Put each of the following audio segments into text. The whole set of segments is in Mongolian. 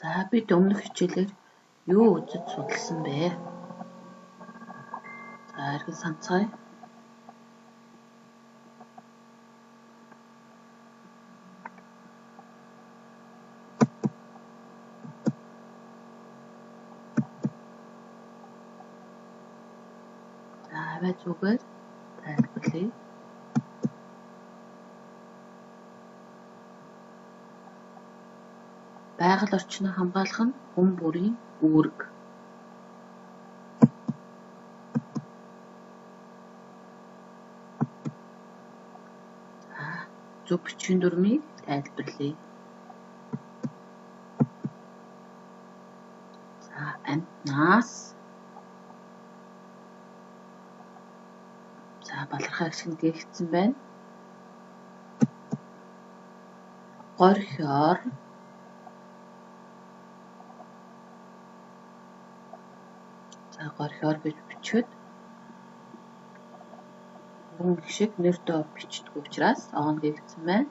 За бид өмнөх хичээлээр юу үзэж судалсан бэ? За эргэн санацгаая. За аваа зүгээр тайлбарлая. Байгаль орчныг хамгаалах нь хүн бүрийн үүрэг. За зөв бичгийн дүрмийг тайлбарлая. За амьтнаас балархаа гişгэн гээгдсэн байна. Горхиор горхиор гэж бичээд хүн гişг нэр дор бичдэг учраас оон гээгдсэн байна.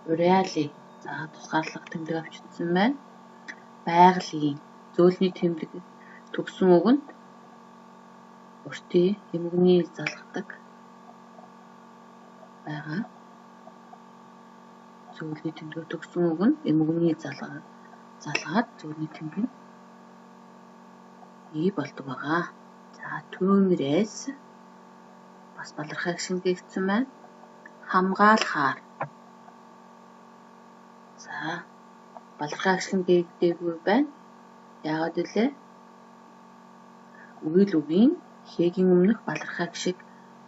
Уриали тусгаарлага тэмдэг авчидсан байна. Байгалийн зөөлний тэмдэг төгсөн үгэнд өртөө эмгэгний залгадаг байгаа. Зөөлний тэмдэг төгсөн үг нь эмгэгний залгаад зөөлний тэмдэг ий болдог байгаа. За түүнээс бас балархаа гişгэн гээгдсэн байна. Хамгаалахаар. За балархаа гişгэн гээгдээгүй байна. Яагаад вэ? Үйл үгийн хэгийн өмнөх балархаа гişг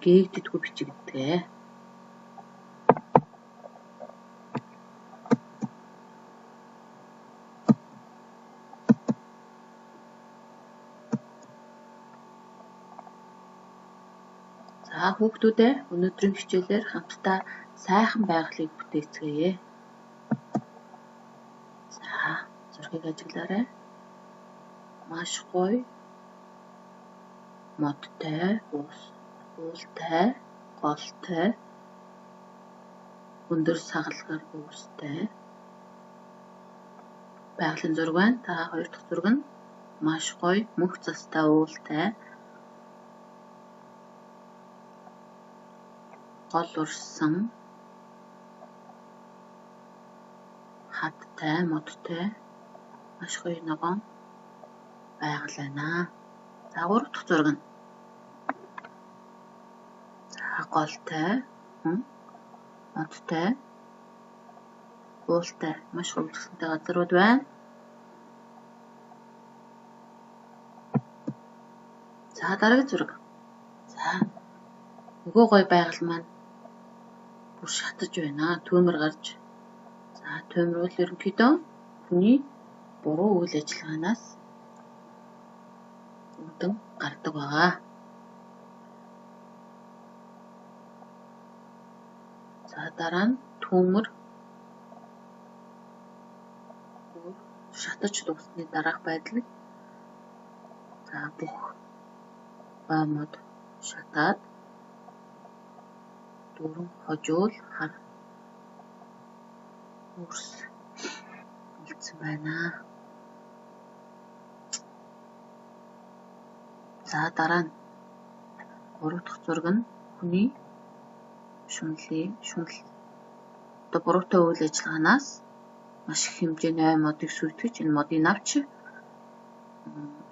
гээгддэггүй бичигддэг. За хүүхдүүдээ өнөөдрийн хичээлээр хамтдаа сайхан байгалыг бүтээцгээе. За зургийг ажиглаарай. Маш гоё, модтой, уултай, голтой, өндөр сагалгаар үүстэй байгалийн зураг байна. Та хоёр дахь зураг нь маш гоё, мөнх цастай уултай, гол урсан, хаттай, модтой, маш гоё ногоон байгаль байна. За гурав дахь зураг нь голтой, модтой, уултай, маш хөвгөлтэй газрууд байна. За дараагийн зураг. За нөгөө гоё байгаль маань бүр шатаж байна. Төмөр гарч. За төмөр бол ерөнхийдөө хүний буруу үйл ажиллагаанаас үүдэн гардаг байгаа. За дараа нь төмөр шатаж дуусны дараах байдал. За бүх баамууд шатаад дөрөн хожуул хар үрс үлдсэн байна. За дараа нь гурав дахь зураг нь хүний шүнэл буруутай үйл ажиллагаанаас маш их хэмжээний ой модыг сүйтгэж энэ модын авч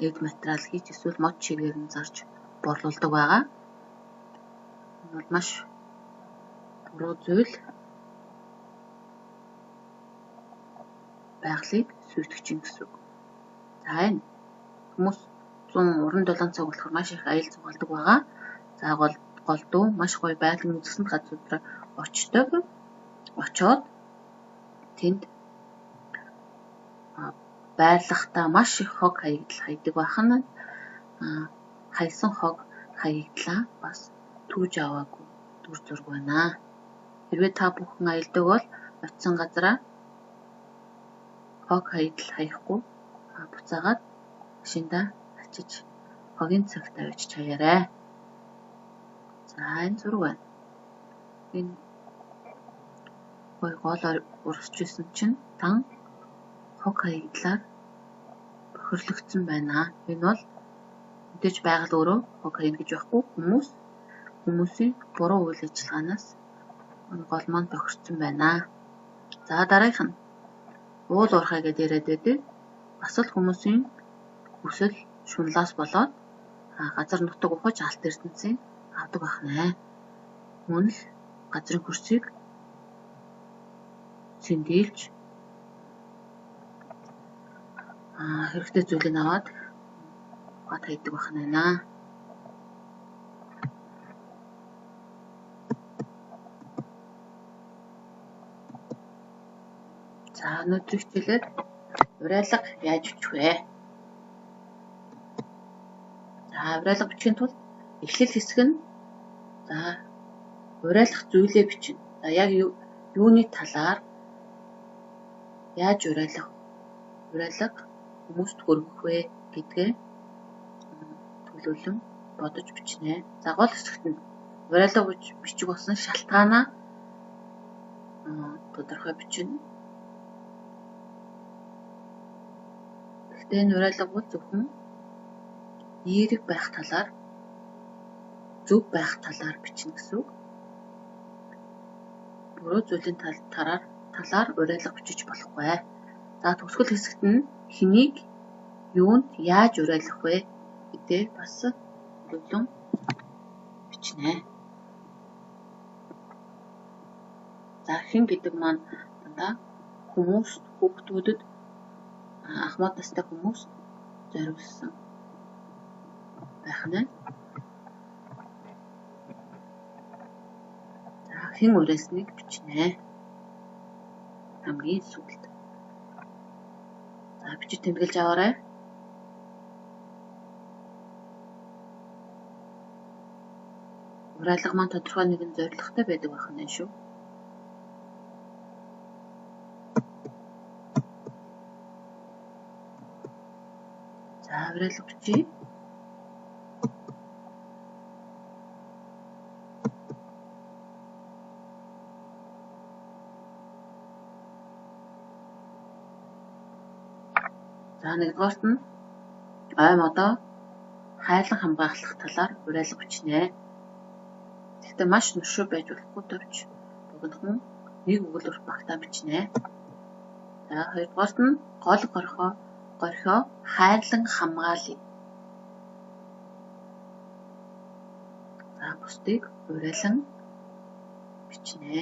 эд материал хийж эсвэл мод чигээр нь зарж борлуулдаг байгаа. Энэ бол маш буруу зүйл. Байгалыг сүйтгэж гэсэн үг. За энэ хүмүүс 107 цаг болохоор маш их аял цугалдаг байгаа. За голдуу маш гоё байгалийн үзэсгэлэнт газруудаар очоод тэнд байрлахдаа маш их хог хаягдал байх нь хайсан хог хаягдлаа бас түүж аваагүй дүр зураг байна. Хэрвээ та бүхэн аялдаг бол очисон газараа хог хаягдал хаяхгүй буцаагаад машиндаа очиж хогийн цагт авчиж чаяарай. За энэ зураг байна. Энэ гол урсч исэн чинь тан хог хаягдлаар тохирлогдсон байна. Энэ бол мэдээж байгаль өөрөө кокаин гэж байхгүй хүмүүсийн буруу үйл ажиллагаанаас гол маань тохирсон байна. За дараагийнх нь уул уурхай гэдээ яриад байдаг. Бас л хүмүүсийн хүсэл шунлаас болоод газар нутаг ухаж алт эрдэнэсийн авдаг байна. Мөн л газрын хөрсийг сэндэлж хэрэгтэй зүйлийг аваад гад хайдаг байна. За өнөөдрийн хичээлээр уриалга яаж бичих вэ? За уриалга бичихийн тулд эхлэл хэсэг нь уриалгах зүйлээ бичнэ. За яг юуны талаар яаж уриалга хүмүүст хүргэх вэ гэдгээ төлөвлөн бодож бичнэ. За гол хэсэгт нь уриалга бичих болсон шалтгаанаа тодорхой бичнэ. Гэхдээ энэ уриалга бол зөвхөн эерэг байх талаар, зөв байх талаар бичнэ гэсэн үг. Буруу зүйлийн талаар уриалга бичиж болохгүй. За төгсгөл хэсэгт нь хэнийг юунд яаж уриалгах вэ гэдэг бас төлөвлөн бичнэ. За хэн гэдэг маань дандаа хүүхдүүдэд ахмад настай хүмүүс зориулсан байх нь. За хэн уриалсныг бичнэ. Хамгийн сүүлд. За бичиж тэмдэглэж аваарай. Уриалга маань тодорхой нэгэн зорилготой байдаг байх нь шүү. За уриалга бичиж. За нэгдүгээрт нь ой модоо хайлан хамгаалах талаар уриалга бичнэ. Гэхдээ маш нуршуу байж болохгүй товч бүгдхэн нэг өгүүлбэр багтаа бичнэ. За хоёрдугаарт нь гол горхио хайлан хамгаалъя. За бусдыг уриалан бичнэ.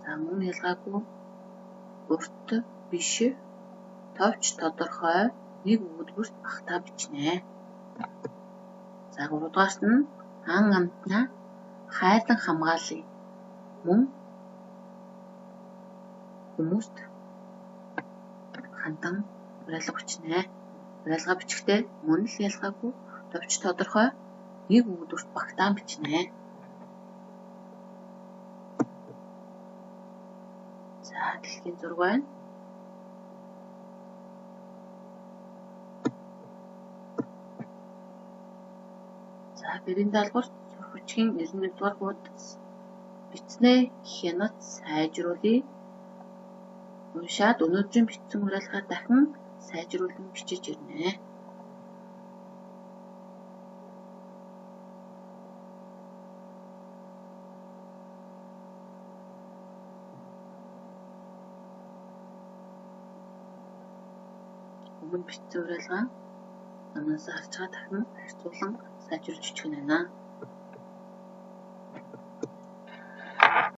За мөн ялгаагүй урт биш товч тодорхой нэг өгүүлбэрт багтаа бичнэ. За гуравдугаарт нь ан амтнаа хайлан хамгаалъя. Мөн хүмүүст хандан уриалга бичнэ. Уриалга бичихдээ мөн л ялгаагүй товч тодорхой нэг өгүүлбэрт багтаа бичнэ. За дэлхийн зураг байна. За гэрийн даалгавар сурвалжийн 91-р хуудас бичснээ хянаж сайжруулъя. Уншаад өнөөдрийн бичсэн уриалгаа дахин сайжруулан бичиж ирнэ. Өмнө бичсэн уриалгаа намаас харж байгаа дахин харьцуулан сайжруулж бичих нь байна.